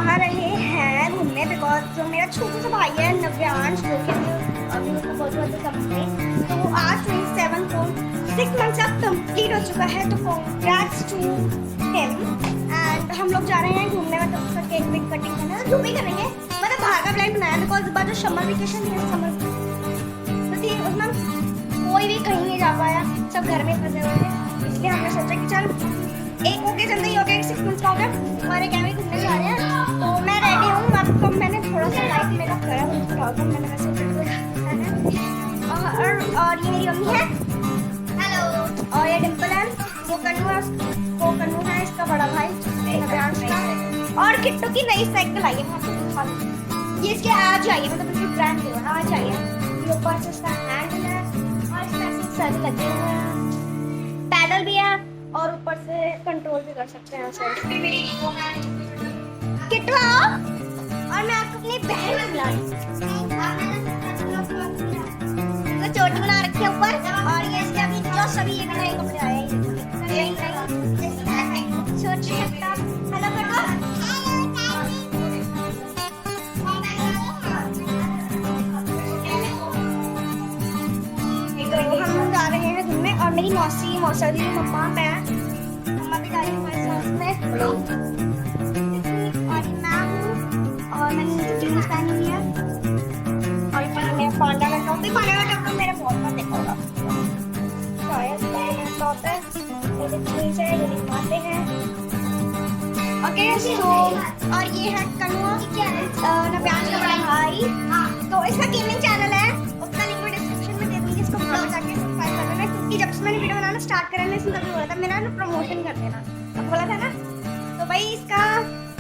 जा रहे हैं घूमने बिकॉज जो मेरा छोटा सा भाई है नव्यांश, जो कि अभी उसको बहुत कंपनी, तो वो आज 27 को 6 मंथ्स अब कंप्लीट हो चुका है, तो कॉन्ग्रेट्स टू हिम। एंड हम लोग जा रहे हैं घूमने, मतलब उसका केक वेक कटिंग करना, जो भी करेंगे, मतलब बाहर का प्लान बनाया बिकॉज इस बार जो समर वेकेशन है, समर उसमें कोई भी कहीं नहीं जा पाया, सब घर में फंसे हुए थे, इसलिए हमने सोचा कि चल एक ओकेजन ही हो गया, 6 मंथ्स का हो गया, हमारे कैमरे घूमने जा रहे हैं। तो मैं रेडी हूँ, आपको मैंने थोड़ा सा लाइट मेकअप करा, मुझे मैंने वैसे और ये मेरी मम्मी है, हेलो, और ये डिम्पल है, वो कन्नू है इसका बड़ा भाई नव्यांश का, और किट्टू की नई साइकिल आई है, मैं आपको दिखा दूँ, ये इसके आज आई है, मतलब इसकी ब्रांड जो है आज आई है, ये ऊपर से इसका हैंडल है और इसमें ऐसे सर लगे हुए हैं, पैडल भी है और ऊपर से कंट्रोल भी कर सकते हैं ऐसे। किट्टू आओ, और मैं आपको अपनी बहन बुलाई, तो चोटी बना रखी है ऊपर, और ये इसके अभी जो सभी ये नए कपड़े आए हैं, छोटी हेलो करो, हम जा रहे हैं घूमने, और मेरी मौसी मौसा दी मम्मा मम्मा भी जा रही है हमारे साथ में, और मैं हूँ, और मैंने नीचे जीन्स पहनी हुई है, और ऊपर मैं पांडा का टॉप, पांडा का टॉप तो मेरे बहुत बार देखा होगा, शायद टॉप है, ये जीन्स है, ये दिखाते हैं, ओके सो, और ये है कन्नू, नव्यांश का बड़ा भाई, तो इसका गेमिंग चैनल है, उसका लिंक मैं डिस्क्रिप्शन में दे दूँगी, इसको ब्लॉग जाके सब्सक्राइब कर लेना, क्योंकि जब से मैंने वीडियो बनाना स्टार्ट करा, इसने तभी बोला था मेरा ना प्रमोशन कर देना, अब बोला था ना, तो भाई इसका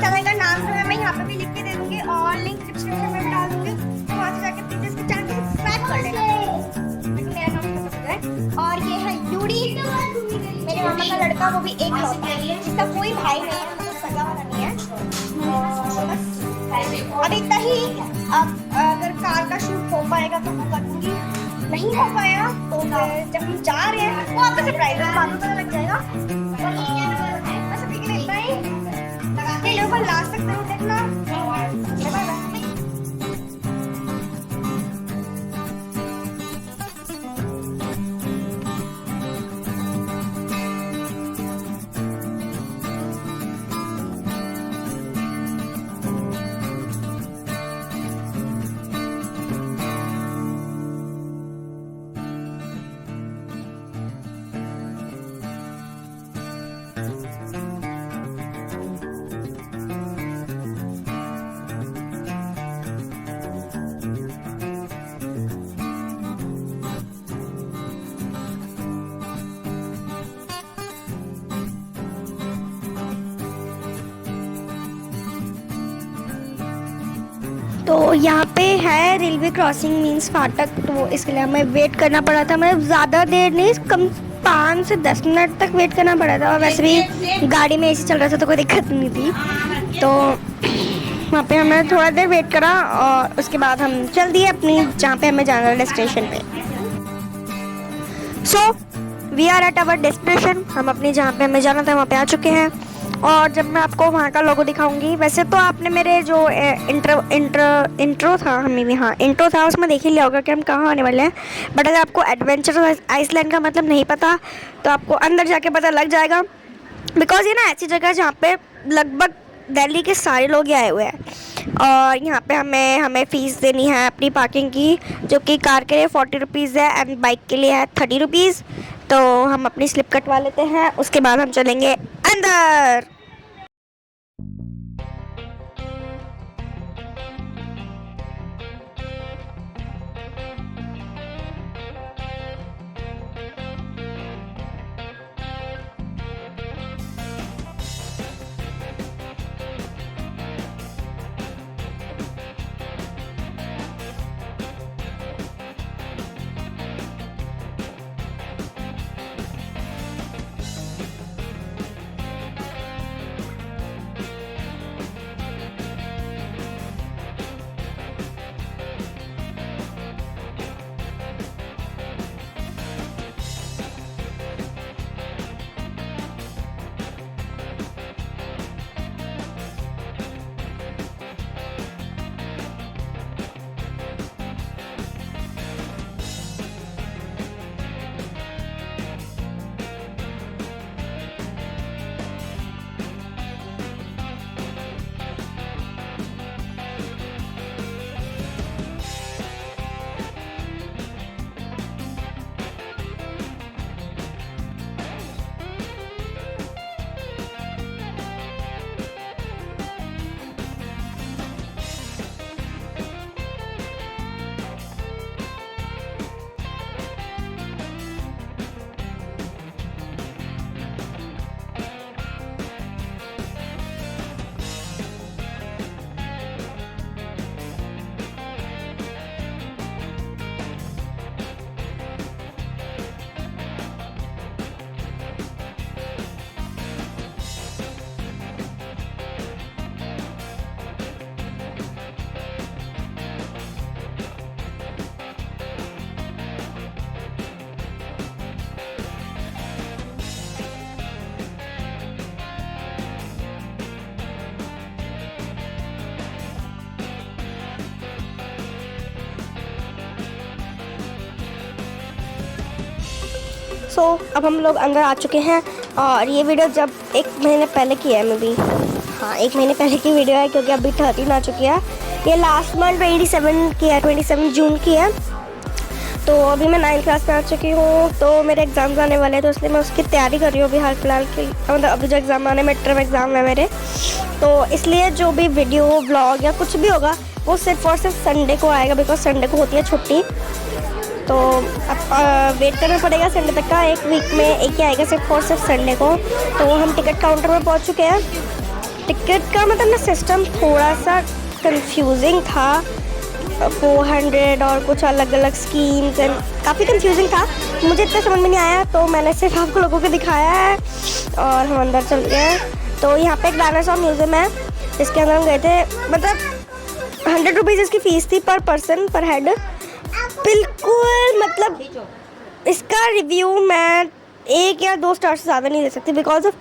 चैनल का नाम जो है मैं यहाँ पे भी लिख के दे दूँगी, और लिंक डिस्क्रिप्शन में भी डाल दूँगी, तो वहाँ से जाके प्लीज इसके चैनल को सब्सक्राइब कर लेना, मेरा नाम पता चल जाए। और ये है यूडी, मेरे मामा का लड़का, वो भी एक लौटा है, जिसका कोई भाई नहीं है, मतलब सगा वाला नहीं है, अब इतना ही, अब अगर कार का शूट हो पाएगा तो मैं करूँगी, नहीं हो पाया तो जब हम जा रहे हैं वो आपका सरप्राइज है, बाद में पता लग जाएगा, बस अभी के लिए इतना ही, वीडियो को लास्ट तक जरूर देखना, बाय बाय। तो यहाँ पे है रेलवे क्रॉसिंग मीन्स फाटक, तो इसके लिए हमें वेट करना पड़ा था, मतलब ज़्यादा देर नहीं, कम 5 से 10 मिनट तक वेट करना पड़ा था, और वैसे भी गाड़ी में एसी चल रहा था तो कोई दिक्कत नहीं थी, तो वहाँ पे हमने थोड़ा देर वेट करा, और उसके बाद हम चल दिए अपनी जहाँ पे हमें जाना है डेस्टिनेशन पे। So we are at our destination, हम अपनी जहाँ पे हमें जाना था वहाँ पे आ चुके हैं, और जब मैं आपको वहाँ का लोगो दिखाऊंगी, वैसे तो आपने मेरे जो इंट्रो था, हमें भी हाँ इंट्रो था, उसमें देख ही लिया होगा कि हम कहाँ आने वाले हैं, बट अगर आपको एडवेंचर आइसलैंड का मतलब नहीं पता तो आपको अंदर जाके पता लग जाएगा, बिकॉज ये ना ऐसी जगह है जहाँ पे लगभग दिल्ली के सारे लोग ही आए हुए हैं, और यहाँ पे हमें फ़ीस देनी है अपनी पार्किंग की, जो कि कार के लिए 40 रुपीज़ है एंड बाइक के लिए है 30 रुपीज़, तो हम अपनी स्लिप कटवा लेते हैं, उसके बाद हम चलेंगे अंदर। सो अब हम लोग अंदर आ चुके हैं और ये वीडियो जब 1 महीने पहले की है, मे बी हाँ 1 महीने पहले की वीडियो है, क्योंकि अभी 13 आ चुकी है। ये लास्ट मंथ 27 की है, 27 जून की है। तो अभी मैं 9th क्लास में आ चुकी हूँ, तो मेरे एग्ज़ाम्स आने वाले हैं, तो इसलिए मैं उसकी तैयारी कर रही हूँ अभी हाल फिलहाल की। मतलब अभी जो एग्ज़ाम आने, मिड टर्म एग्ज़ाम है मेरे, तो इसलिए जो भी वीडियो ब्लॉग या कुछ भी होगा वो सिर्फ और सिर्फ संडे को आएगा, बिकॉज संडे को होती है छुट्टी। तो अब वेट करना पड़ेगा संडे तक का, 1 वीक में एक ही आएगा सिर्फ और सिर्फ संडे को। तो हम टिकट काउंटर में पहुँच चुके हैं। टिकट का मतलब ना सिस्टम थोड़ा सा कंफ्यूजिंग था, 400 और कुछ अलग अलग स्कीम्स एंड काफ़ी कंफ्यूजिंग था, मुझे इतना समझ में नहीं आया। तो मैंने सिर्फ आपको लोगों को दिखाया है और हम अंदर चल गए हैं। तो यहाँ पे एक डायनासोर म्यूज़ियम है जिसके अंदर हम गए थे। मतलब 100 रुपीज़ इसकी फ़ीस थी पर पर्सन पर हेड। बिल्कुल मतलब इसका रिव्यू मैं 1 या 2 स्टार से ज़्यादा नहीं दे सकती, बिकॉज ऑफ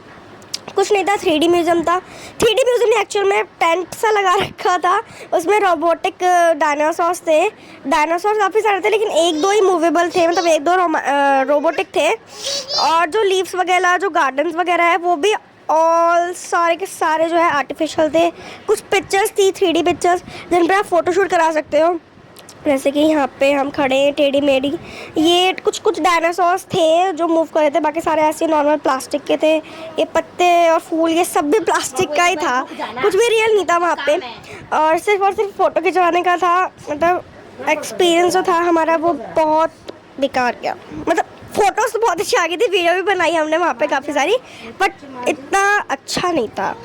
कुछ नहीं था। 3D म्यूज़ियम था, 3D म्यूज़ियम ने एक्चुअल में टेंट सा लगा रखा था, उसमें रोबोटिक डायनासोर्स थे। डायनासोर काफ़ी सारे थे, लेकिन 1-2 ही मूवेबल थे, मतलब 1-2 रोबोटिक थे। और जो लीव्स वगैरह, जो गार्डन्स वगैरह है, वो भी ऑल सारे के सारे जो है आर्टिफिशियल थे। कुछ पिक्चर्स थी, 3D पिक्चर्स, जिन पर आप फ़ोटोशूट करा सकते हो। जैसे कि यहाँ पे हम खड़े हैं टेढ़ी मेढ़ी। ये कुछ डायनासोर्स थे जो मूव कर रहे थे, बाकी सारे ऐसे नॉर्मल प्लास्टिक के थे। ये पत्ते और फूल ये सब भी प्लास्टिक का ही था, कुछ भी रियल नहीं था वहाँ पे। और सिर्फ फ़ोटो खिंचवाने का था। मतलब एक्सपीरियंस जो था हमारा वो बहुत बेकार गया। मतलब फ़ोटोज़ तो बहुत अच्छी आ गई थी, वीडियो भी बनाई हमने वहाँ पे काफ़ी सारी, बट इतना अच्छा नहीं था।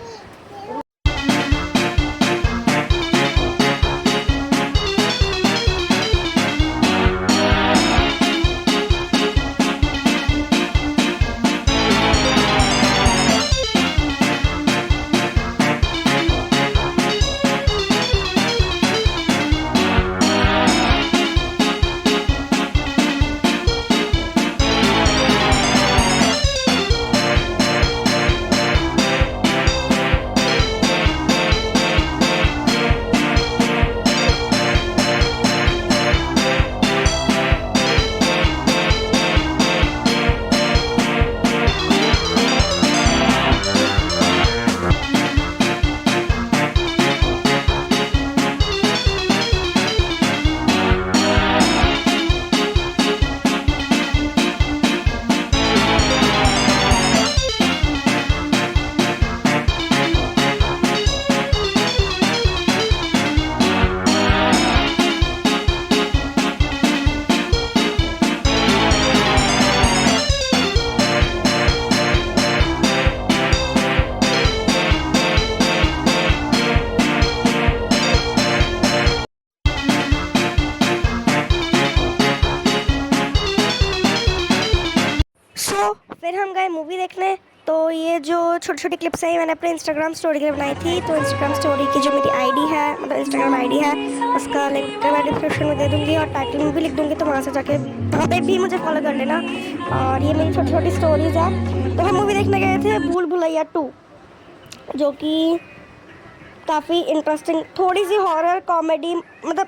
फिर हम गए मूवी देखने। तो ये जो छोटी छोटी क्लिप्स हैं मैंने अपने इंस्टाग्राम स्टोरी के लिए बनाई थी। तो इंस्टाग्राम स्टोरी की जो मेरी आईडी है, मतलब इंस्टाग्राम आईडी है, उसका लिंक मैं डिस्क्रिप्शन में दे दूँगी और टाइटल में भी लिख दूँगी, तो वहाँ से जाके वहाँ पे भी मुझे फॉलो कर लेना। और ये मेरी छोटी छोटी स्टोरीज़ हैं। तो हम मूवी देखने गए थे भूल भुलैया 2, जो कि काफ़ी इंटरेस्टिंग, थोड़ी सी हॉरर कॉमेडी, मतलब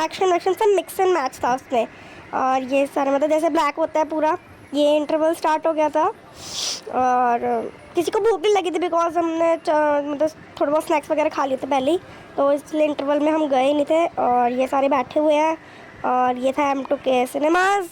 एक्शन सब मिक्स एंड मैच था उसमें। और ये सारे मतलब जैसे ब्लैक होता है पूरा, ये इंटरवल स्टार्ट हो गया था और किसी को भूख नहीं लगी थी, बिकॉज हमने मतलब थोड़ा बहुत स्नैक्स वगैरह खा लिए थे पहले ही, तो इसलिए इंटरवल में हम गए नहीं थे। और ये सारे बैठे हुए हैं और ये था M2K सिनेमाज।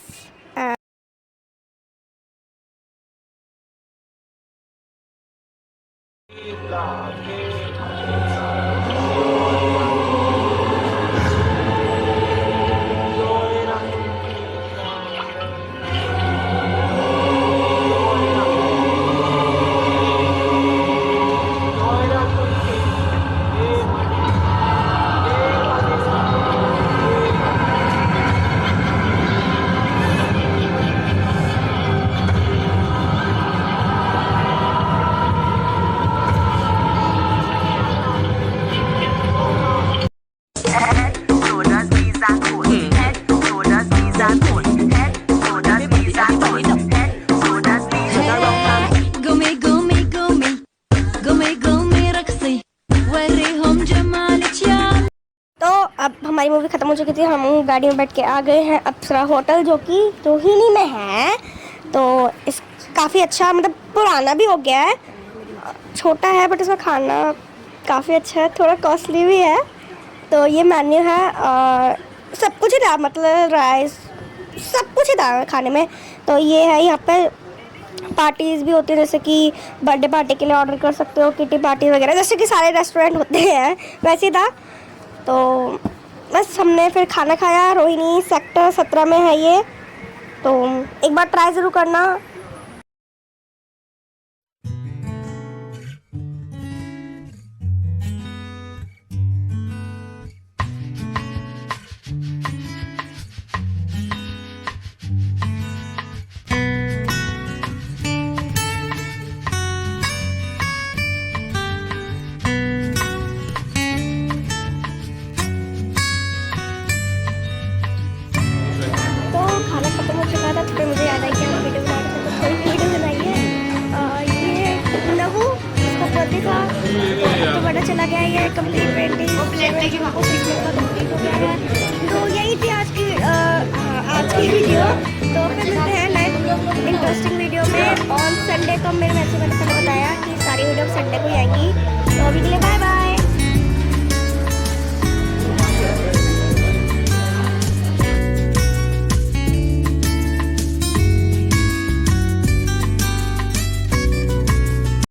अब हमारी मूवी ख़त्म हो चुकी थी, हम गाड़ी में बैठ के आ गए हैं अप्सरा होटल, जो कि रोहिणी में है। तो इस काफ़ी अच्छा, मतलब पुराना भी हो गया है, छोटा है बट इसमें खाना काफ़ी अच्छा है, थोड़ा कॉस्टली भी है। तो ये मेन्यू है और सब कुछ ही था, मतलब राइस सब कुछ ही था खाने में। तो ये है, यहाँ पे पार्टीज़ भी होती है, जैसे कि बर्थडे पार्टी के लिए ऑर्डर कर सकते हो, किटी पार्टी वगैरह, जैसे कि सारे रेस्टोरेंट होते हैं वैसे ही था। तो बस हमने फिर खाना खाया। रोहिणी सेक्टर 17 में है ये, तो एक बार ट्राई ज़रूर करना। तो खाना खत्म हो चुका था, तो फिर मुझे याद आई कि हम वीडियो बना रहे थे, तो थोड़ी वीडियो बनाई है। ये नवू, इसका बर्थडे था, तो बड़ा चला गया। ये कंप्लीट पेंटिंग को सीखने का कंप्लीट हो गया है। तो यही थी आज की वीडियो। तो फिर मिलते हैं नेक्स्ट इंटरेस्टिंग वीडियो में ऑन संडे। तो मैंने पहले बताया कि सारी वीडियो संडे को ही आएंगी। तो अभी के लिए बाय बाय।